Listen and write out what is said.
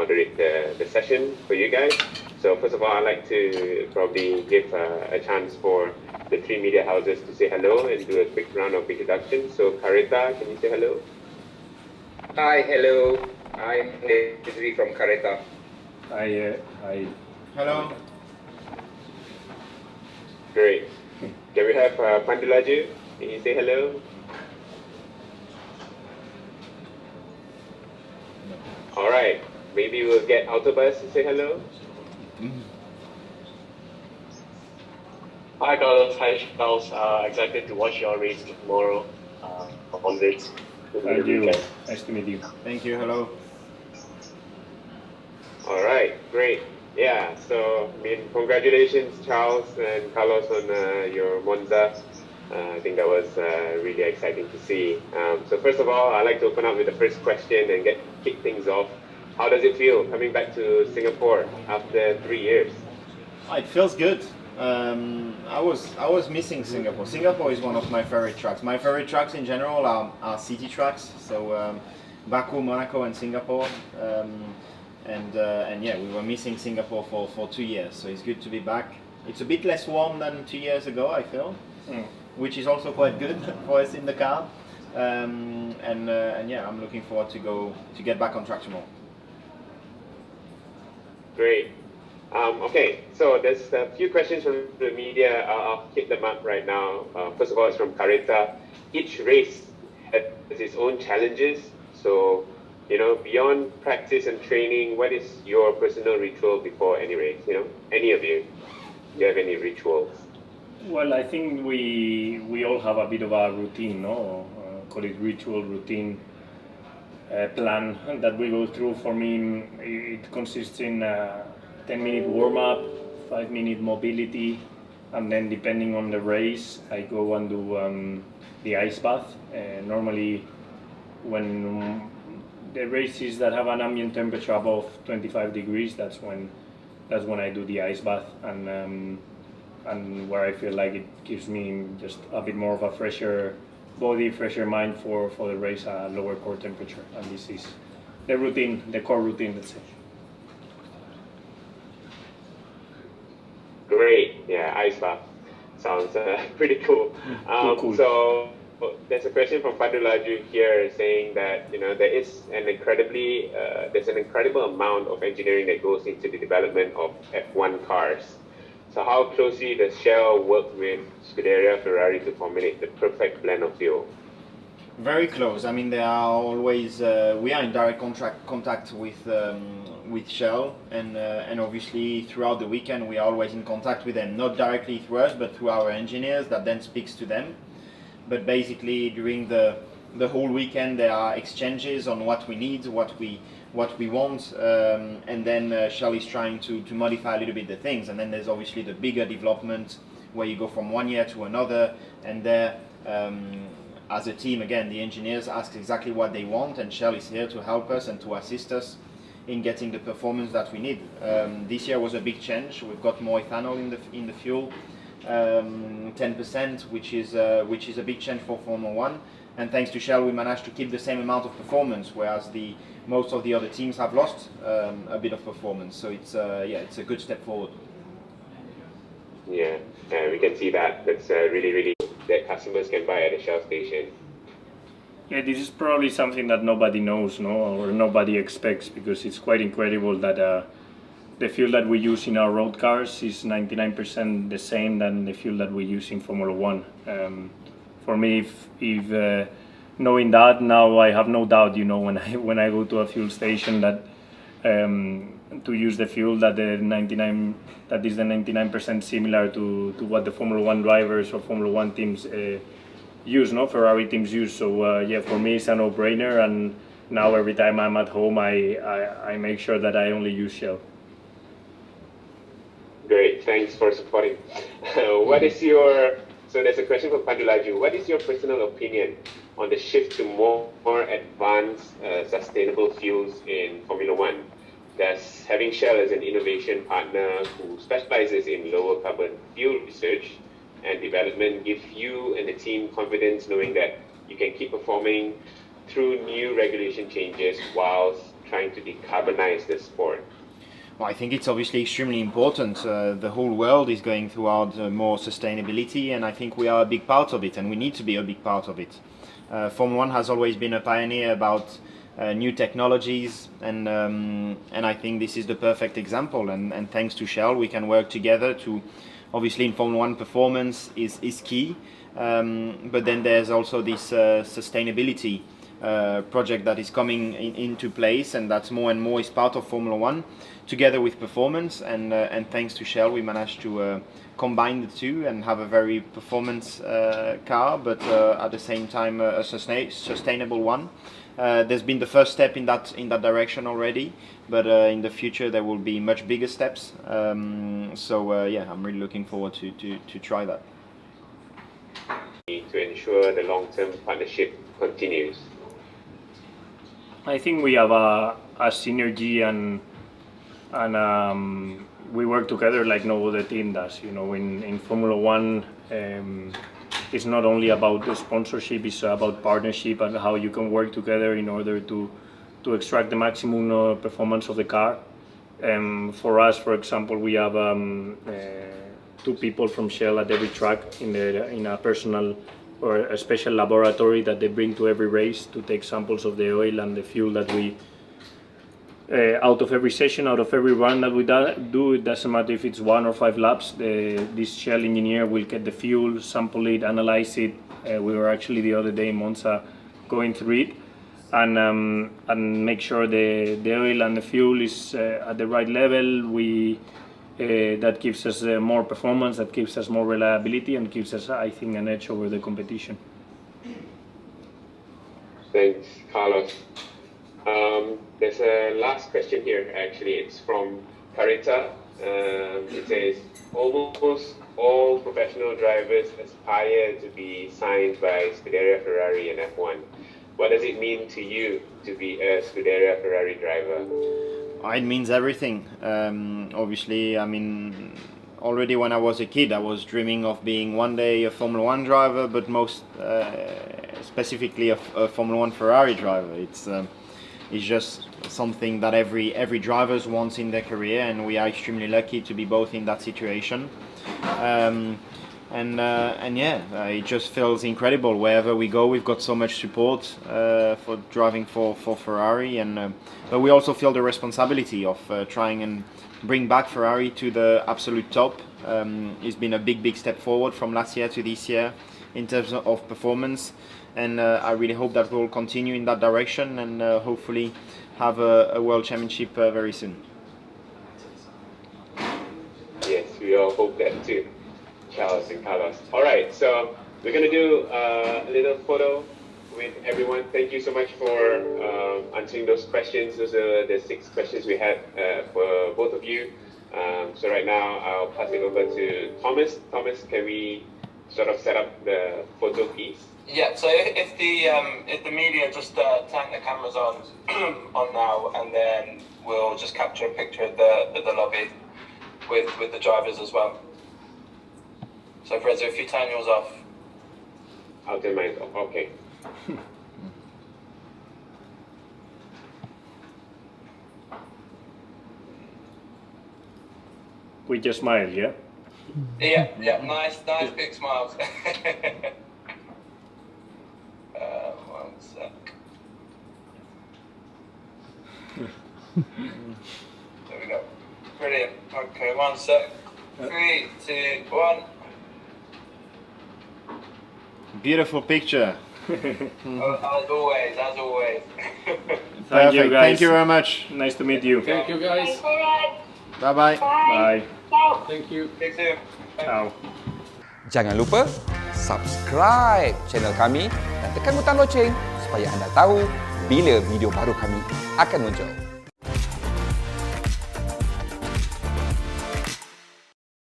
moderate the session for you guys. So first of all, I'd like to probably give a chance for the three media houses to say hello and do a quick round of introductions. So Careta, can you say hello? Hi, hello. I'm Desri from Careta. Hi. Hello. Great. Can we have Pandulaju? Can you say hello? All right. Maybe we'll get Autobus to say hello. Hi Carlos, hi Charles. Excited to watch your race tomorrow on this. Thank you. Nice to meet you. Thank you. Hello. All right, great. Yeah, so congratulations, Charles and Carlos, on your Monza. I think that was really exciting to see. So first of all, I'd like to open up with the first question and kick things off. How does it feel coming back to Singapore after 3 years? It feels good. I was missing Singapore. Singapore is one of my favorite tracks. My favorite tracks in general are city tracks. So Baku, Monaco, and Singapore. And yeah, we were missing Singapore for 2 years. So it's good to be back. It's a bit less warm than 2 years ago, I feel, which is also quite good for us in the car. And yeah, I'm looking forward to get back on track tomorrow. Great. Okay, so there's a few questions from the media. I'll hit them up right now. First of all, it's from Careta. Each race has its own challenges. So, beyond practice and training, what is your personal ritual before any race? Any of you? Do you have any rituals? Well, I think we all have a bit of a routine, no? Call it ritual, routine, plan that we go through. For me, it consists in 10-minute warm-up, 5-minute mobility, and then depending on the race, I go and do the ice bath. Normally, when the races that have an ambient temperature above 25 degrees, that's when I do the ice bath, and where I feel like it gives me just a bit more of a fresher body, fresher mind for the race, a lower core temperature. And this is the routine, the core routine, let's say. Great, yeah, ice bath sounds pretty cool. Cool. So there's a question from Padulaju here saying that there's an incredible amount of engineering that goes into the development of F1 cars. So how closely does Shell work with Scuderia Ferrari to formulate the perfect blend of fuel? Very close. I mean, they are always. We are in direct contact with Shell, and obviously throughout the weekend we are always in contact with them, not directly through us, but through our engineers that then speaks to them. But basically during the whole weekend there are exchanges on what we need, what we want, and then Shell is trying to modify a little bit the things, and then there's obviously the bigger development where you go from one year to another, and there as a team, again, the engineers ask exactly what they want, and Shell is here to help us and to assist us in getting the performance that we need. This year was a big change. We've got more ethanol in the fuel, 10%, which is a big change for Formula One. And thanks to Shell, we managed to keep the same amount of performance, whereas most of the other teams have lost a bit of performance. So it's a good step forward. Yeah, we can see that. That's really that customers can buy at a Shell station. Yeah, this is probably something that nobody knows, or nobody expects, because it's quite incredible that the fuel that we use in our road cars is 99% the same than the fuel that we use in Formula One. For me, if knowing that now, I have no doubt, when I go to a fuel station that to use the fuel that is the 99% similar to what the Formula One drivers or Formula One teams use, Ferrari teams use. So yeah, for me it's a no-brainer, and now every time I'm at home I make sure that I only use Shell. Great, thanks for supporting. So there's a question from Pandulaju. What is your personal opinion on the shift to more advanced sustainable fuels in Formula One? Does having Shell as an innovation partner who specializes in lower carbon fuel research and development give you and the team confidence knowing that you can keep performing through new regulation changes whilst trying to decarbonize the sport? Well, I think it's obviously extremely important. The whole world is going towards more sustainability, and I think we are a big part of it, and we need to be a big part of it. Formula One has always been a pioneer about new technologies, and I think this is the perfect example. And thanks to Shell, we can work together to, obviously, in Formula One, performance is key, but then there's also this sustainability project that is coming into place, and that's more and more is part of Formula One, together with performance. And thanks to Shell, we managed to combine the two and have a very performance car, but at the same time a sustainable one. There's been the first step in that direction already, but in the future there will be much bigger steps. Yeah, I'm really looking forward to try that. To ensure the long-term partnership continues? I think we have a synergy and we work together like no other team does. You know, in Formula One, it's not only about the sponsorship; it's about partnership and how you can work together in order to extract the maximum performance of the car. For us, for example, we have 2 people from Shell at every track in a personal or a special laboratory that they bring to every race to take samples of the oil and the fuel that we out of every session, out of every run that we do. It doesn't matter if it's 1 or 5 laps. This Shell engineer will get the fuel, sample it, analyze it. We were actually the other day in Monza going through it and make sure the oil and the fuel is at the right level. That gives us more performance, that gives us more reliability, and gives us, I think, an edge over the competition. Thanks, Carlos. There's a last question here, actually. It's from Careta. It says, almost all professional drivers aspire to be signed by Scuderia Ferrari and F1. What does it mean to you to be a Scuderia Ferrari driver? It means everything. Obviously, I mean, already when I was a kid, I was dreaming of being one day a Formula One driver, but most specifically a Formula One Ferrari driver. It's just something that every driver wants in their career, and we are extremely lucky to be both in that situation. Yeah, it just feels incredible. Wherever we go, we've got so much support for driving for Ferrari, and but we also feel the responsibility of trying and bring back Ferrari to the absolute top. It's been a big step forward from last year to this year in terms of performance, and I really hope that we'll continue in that direction and hopefully have a World Championship very soon. Yes, we all hope that too. Charles and Carlos. All right, so we're going to do a little photo with everyone. Thank you so much for answering those questions. Those are the 6 questions we had for both of you. So right now, I'll pass it over to Thomas. Thomas, can we sort of set up the photo piece? Yeah, so if the media just turn the cameras on now, and then we'll just capture a picture of the lobby with the drivers as well. So, Fred, if you turn yours off. I'll turn mine off. Okay. We just smile, yeah? Yeah, nice big smiles. One sec. There we go. Brilliant. Okay, 1 sec. 3, 2, 1. Beautiful picture. As always. Thank you, guys. Thank you very much. Nice to meet you. Thank you, guys. Bye-bye. Bye. Thank you. Speak soon. Ciao. Jangan lupa subscribe channel kami dan tekan butang loceng supaya anda tahu bila video baru kami akan muncul.